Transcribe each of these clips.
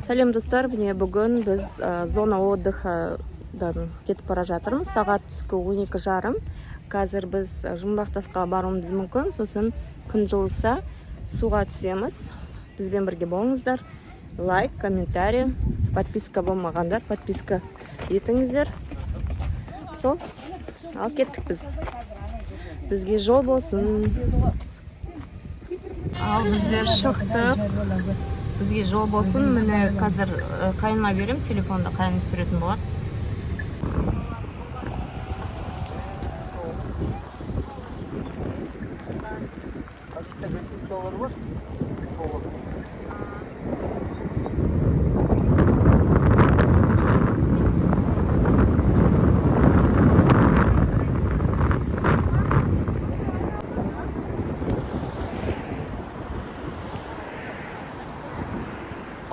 Сәлем достар, бүгін біз зона отдыхадан кетіп бара жатырмыз. Сағат түскі 12:30. Қазір біз Жұмбақтасқа баруымыз мүмкін. Сосын күн жылыса суға түсеміз. Бізбен бірге болыңыздар. Лайк, комментарий, подписка болмағандар, подписка етіңіздер. Сол, ал кеттік біз. Бізге жол болсын. Ал біздер шықтық. Бізге жол болсын. Міне қазір қайынма берем, телефонда қайын түсіретін болады.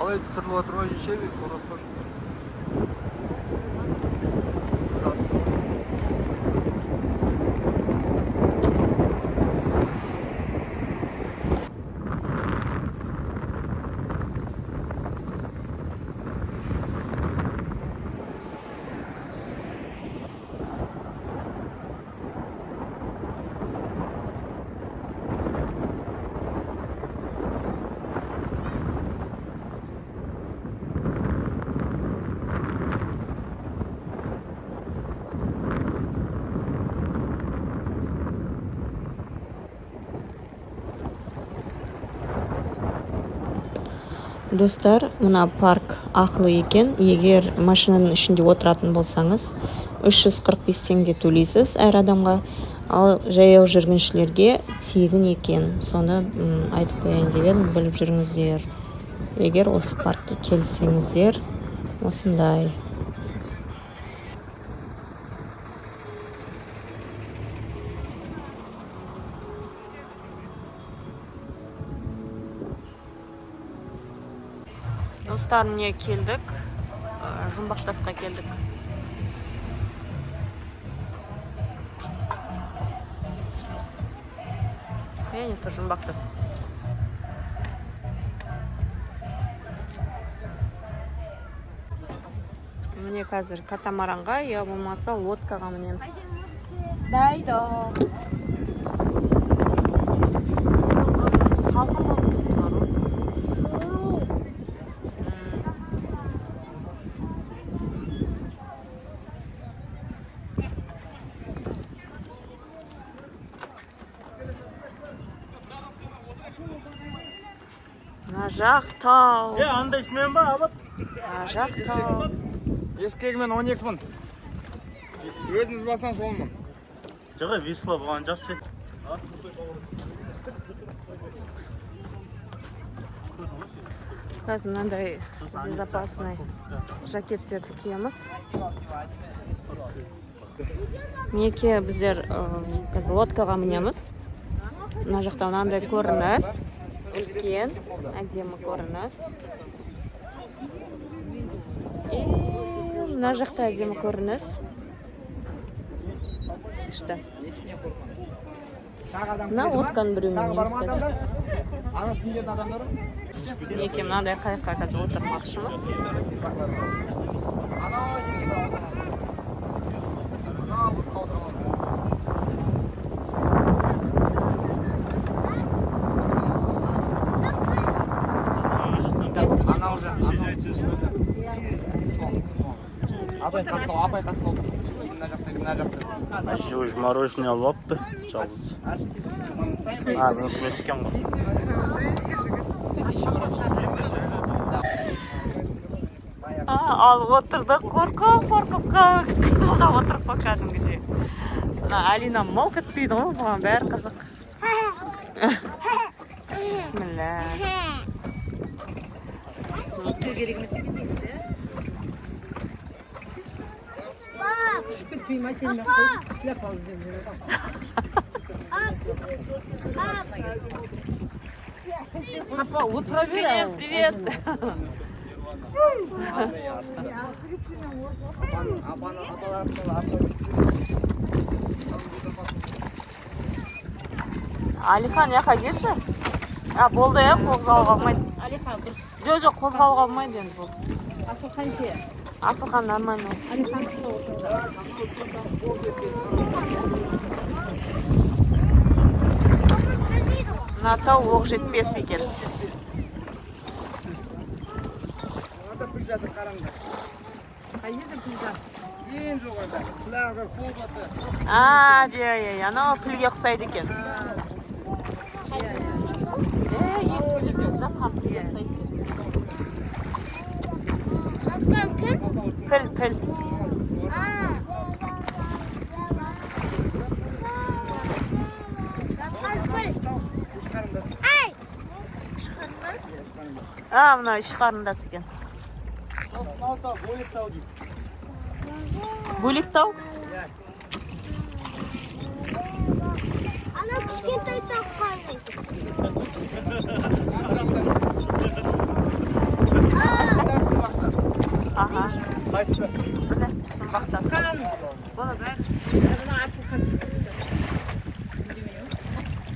Қалай түсіріліп жатыр ма ешебе қорапқа? Достар, мына парк ақылы екен. Егер машинаның ішінде отыратын болсаңыз, 345 теңге төлейсіз әр адамға. Ал жаяу жүргіншілерге тегін екен. Соны айтып қояйын деп едім, біліп жүріңіздер. Егер осы паркке келсеңіздер, осындай. Достар, не келдік? Жұмбақтасқа келдік. Не тұр Жұмбақтас? Міне қазір катамаранға, я болмаса лодкаға мінеміз. Дайдо. Салқын болып кетті бар ғой. Мына жақ тау. Андай ішмен ба, абат? Мына жақ тау. Ескегімен 12 мың. Өзіңіз басаң сол мың. Жоға, Висла бұған жақсы. Қазір мынандай безопасный жакеттерді киеміз. Неке біздер қазір лодкаға мінеміз. Мына жақта мынандай көрініс. Үлкен, әдемі көрініс. Мына жақта әдемі көрініс. Күшті. Мына лодканы біреумен мінеміз қазір. Неке мынандай қайыққа қазір отырмақшымыз. Әже өз мороженое алып апты, жалғыз. Мен күмес екен ғой. Ал отырдық, қорқып қимылдап отырып па кәдімгідей. Алина молк етпейді ғой, бұған бәрі қызық. Бисмилля. Сотқа керек емес екен негізі. Күшіп кетпей машинамен қойып, сілеп алып жүреді. Папа, отыра бер. Привет. Алихан, яқа келші. Болды, қоғыз алып алмайды. Алихан, дұрыс. жоқ, қозғалуға болмайды енді бұл. Асылхан ше. Асылхан нормально. Алихан кісі отырды. Мына тау оқ жетпес екен. Ата піл жатыр қараңдар. Қай жерде пілжа? Ең жоғарыда. Құлағы қол баты. Анау пілге ұқсайды екен. Ең төлесі жатқан пілге ұқсайды екен. Жатқан кім? Піл. Жатқан піл. Құшқарындас. Ай! Мына үш қарындас екен. Тау, бөлек тау дейді. Бөлек тау? Ана кішкентай тау қалай? Аха. Қайсысы? Жұмбақтас. Бұны бәрі. Мына Асылхан.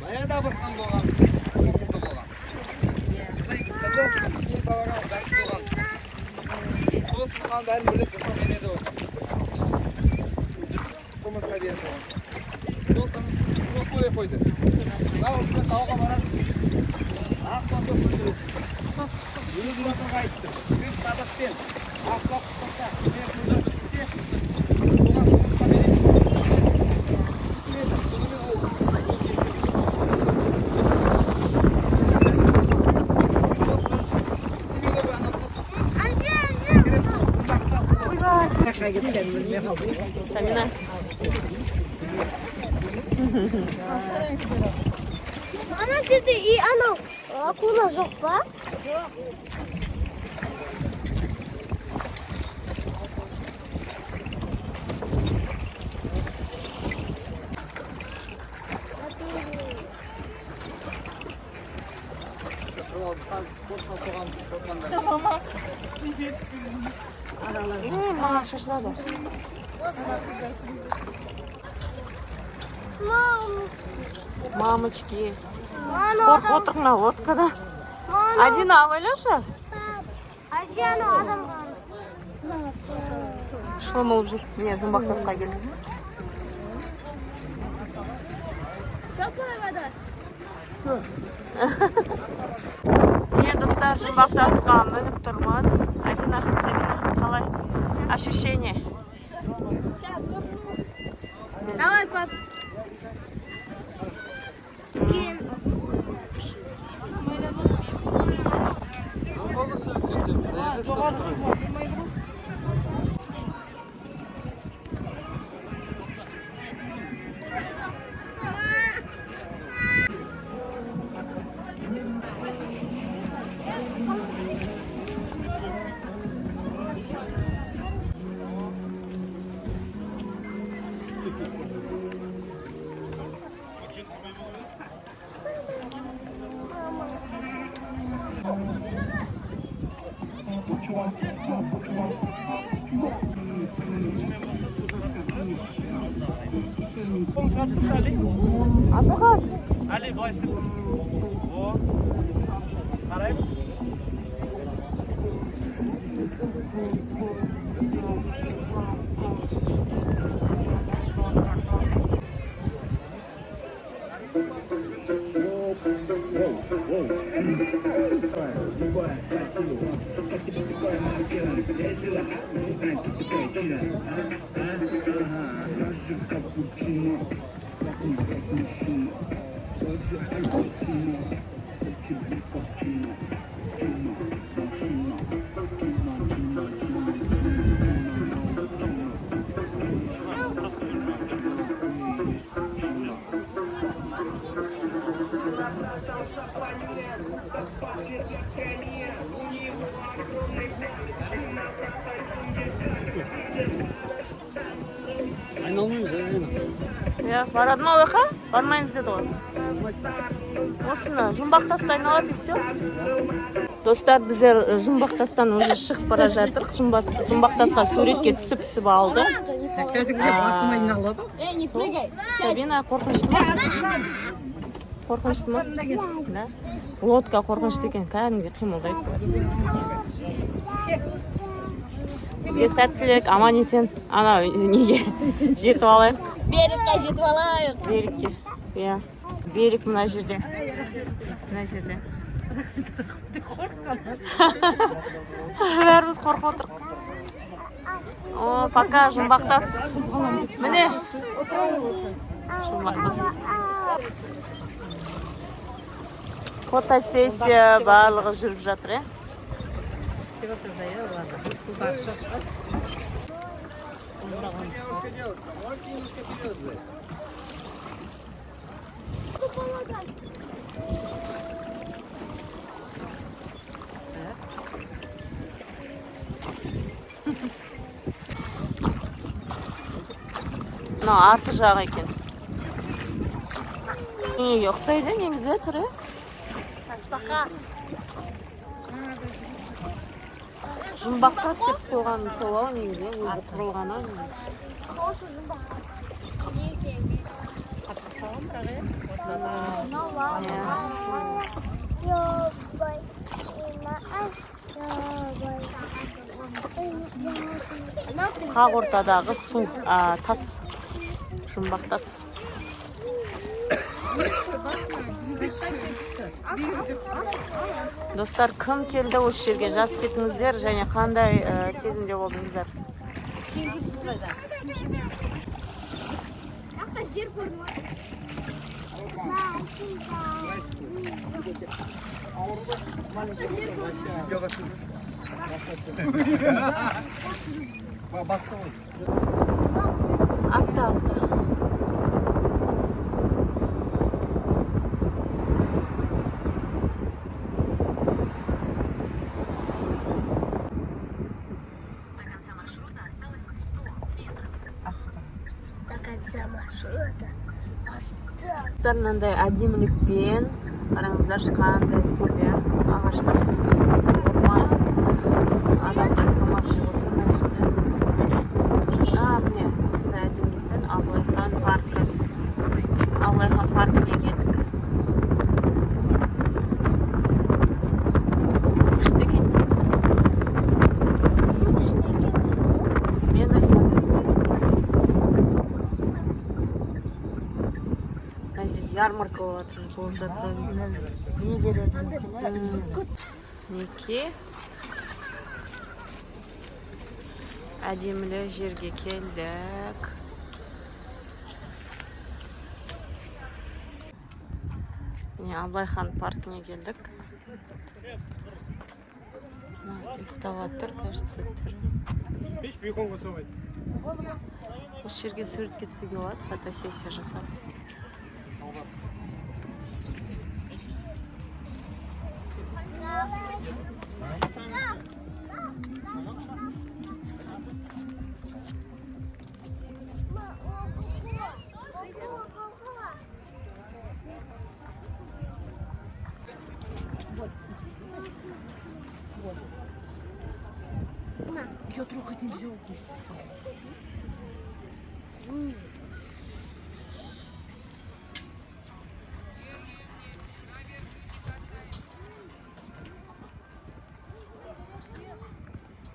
Баяғыда бір хан болған. Қызы болған. Ең бауыран бәкті болған. Сол хан бәрін біліп бұққан менеді ол. Қылмысқа беріп болған. Сол қойы қойды. Тауға барасың. Ақтан көп көтересің. Өзі батырға айтты. Көп садақпен ақлап тұтса, мен бұлдан істе. Оған қылмысқа береді. Сонымен ол Қай кеткен білмей қалды. Сәмина. Ана жерде анау акула жоқ па? Жоқ. Маған шашылады. Мамочки. Қорқып отыр мына лодкада. Адина, алайыншы? Азияны адамға. Шомылып жүр. Не, жұмбақтасқа келді. Достар, жұмбақтасқа мініп тұрмыз. Адина, Сәбина, қалай? Ощущение? Давай, пап. Асылхан. Али, былай істеп. О. Қараймыз. айналмаймыз айналмаймыз. Иә, баратын олыққа бармаймыз деді ғой. Осыны жұмбақтасты айналады и все. Достар, біздер жұмбақтастан уже шығып бара жатырық. Жұмбақтасқа суретке түсіп алды. Кәдімгі басым айналады. Сабина, қорқынышты ма? Қорқынышты ма? Да. Лодка қорқынышты екен, кәдімгі қимылдайды. Сізге сәттілік, аман есен. Ана неге жетіп алайық? Берікке жетіп алайық. Берікке. Иә. Берік мына жерде. Мына жерде. Бәріміз қорқып отырық. О, пока жұмбақтас. Міне. Жұмбақтас. Фотосессия барлығы жүріп жатыр, Мына арты жағы екен. Неге ұқсайды, негізі түрі? Аспақа. Жұмбақтас деп қойған сол-ау негізі, өзі құрылғаны. Қошы жұмбақ. Қақ ортадағы су, тас, жұмбақтас. Достар, кім келді осы жерге жазып кетіңіздер және қандай сезімде болдыңыздар? Жер көрінуі. Артта. Мынандай әдемілікпен қараңыздаршы қандай қой, ағаштар, орман, адамдар тамақ жеп отыр мына жерде. Міне осындай әдемілікпен Абылайхан паркі. Абылайхан паркіне келдік. Күшті екен негізі. Ярмарка болып жатыр. Неке әдемілі жерге келдік. Абылайхан паркіне келдік. Ұйықтап жатыр, кажется, түрі. Осы жерге суретке түсуге болады, фотосессия жасап. Я трогать нельзя.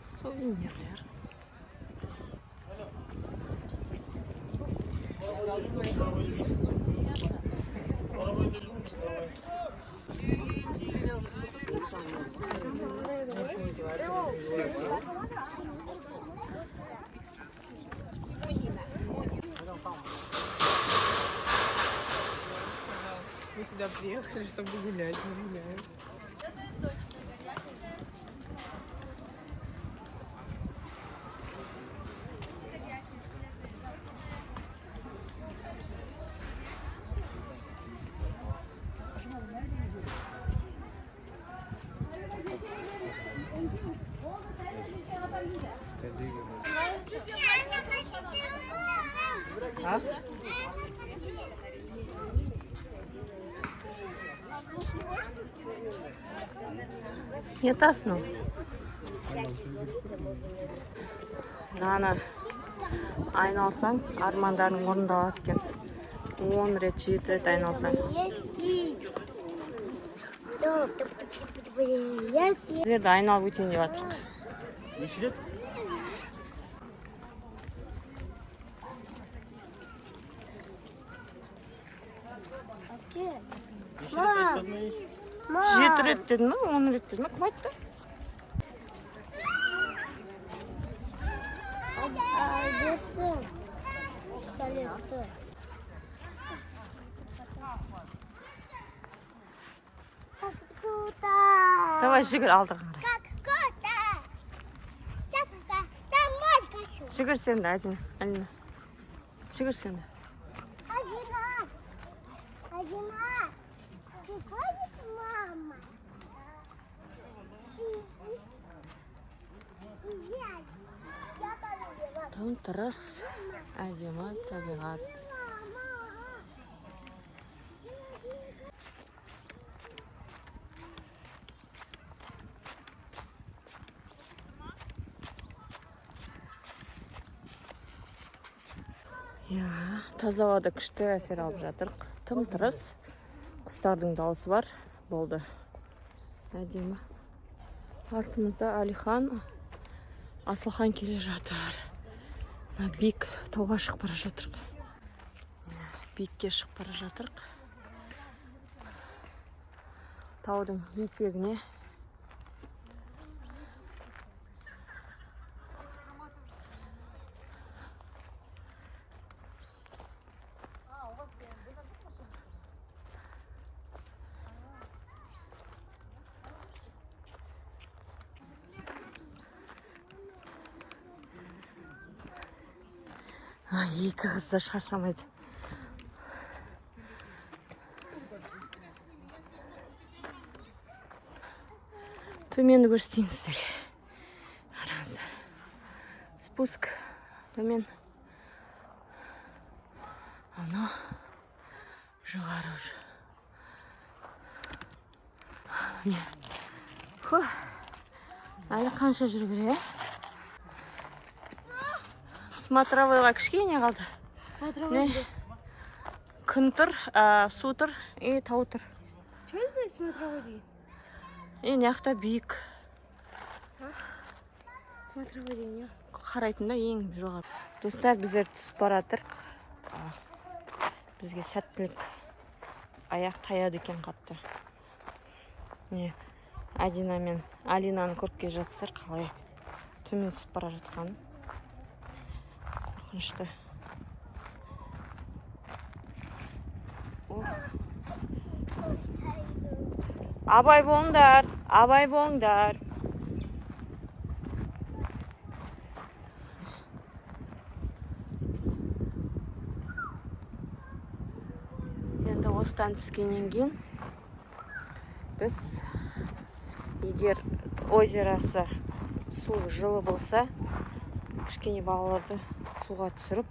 Сувенирлер. Мы сюда приехали, чтобы гулять, мы гуляем. А? Ятасың. Ана айналсаң, армандарың орындалады екен. 10 рет 7 рет айналсаң. Если Жерді айналып өтейін деп жатыр. Неше рет? Неше рет айтпадың ба? 7 рет деді ма, 10 рет деді ма, кім айтты? берсін. Пистолетті. Как круто! Давай жүгір алдыға қарай. Как круто! Как круто! Домой хочу! Жүгір сен де, Алина. Жүгір сен де. Адина! Адина! Ты ходишь, мама? Я полюбила. Тым тырыс, әдемі табиғат. Таза ауада күшті әсер алып жатыр. Тым тырыс. Құстардың дауысы бар. Болды. Әдемі. Артымызда Алихан, Асылхан келе жатыр. Бик тауға шығып бара жатырық. Бикке шығып бара жатырық. Таудың етегіне. Екі қыз да шаршамайды. Төменді көрсетейін сіздерге. Қараңыздар. Спуск. Төмен. Ана. Жоғары уже. Не. Әлі қанша жүру керек, Смотровойға кішкене қалды. Смотровой. Күн тұр, су тұр, тау тұр. Что здесь смотровой? Неқта биік. Смотровой не. Қарайтында ең жоғары. Достар, біздер түсіп баратырық. Бізге сәттілік аяқ таяды екен қатты. Адина мен Алинаны көріп келе жатсыздар, қалай төмен түсіп бара жатқанын. Қорқынышты. Абай болыңдар, абай болыңдар. Енді осыдан түскеннен кейін біз егер озерасы су жылы болса, кішкене балаларды суға түсіріп,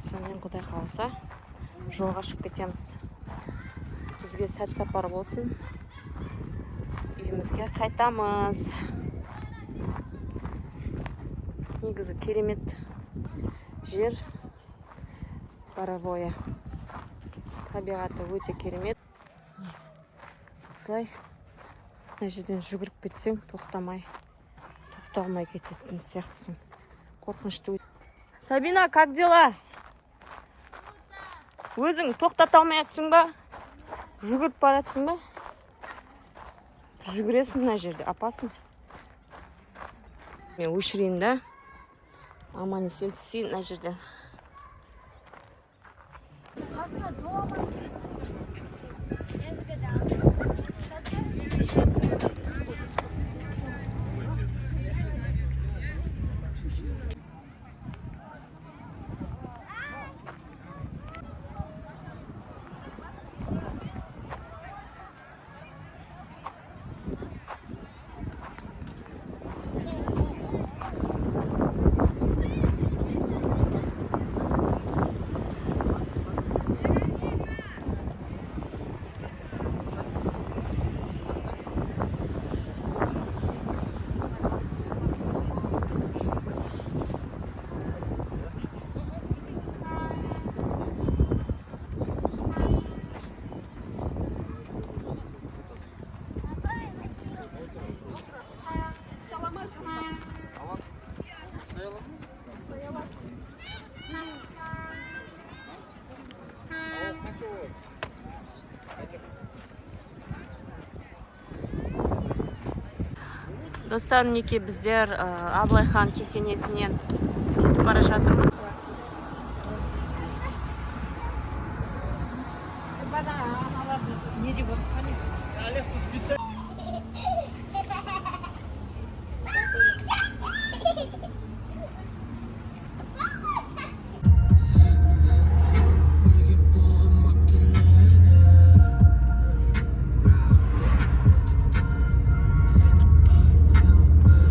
сонымен Құдай қаласа жолға шығып кетеміз. Бізге сәт сапар болсын. Үйімізге қайтамыз. Негізі керемет жер, Боровое. Табиғаты өте керемет. Осылай мына жерден жүгіріп кетсең, тоқтамай кететін сияқтысың. Қорқынышты. Сабина, как дела? Өзің тоқтата алмайсың ба? Жүгіріп баратсың ба? Жүгіресің мына жерде, апасың. Мен өшірейін да. Аман есен түсейін мына жерден. Достар мінекей біздер Абылай хан кесенесінен кетіп бара жатырмыз. Не деп отыр?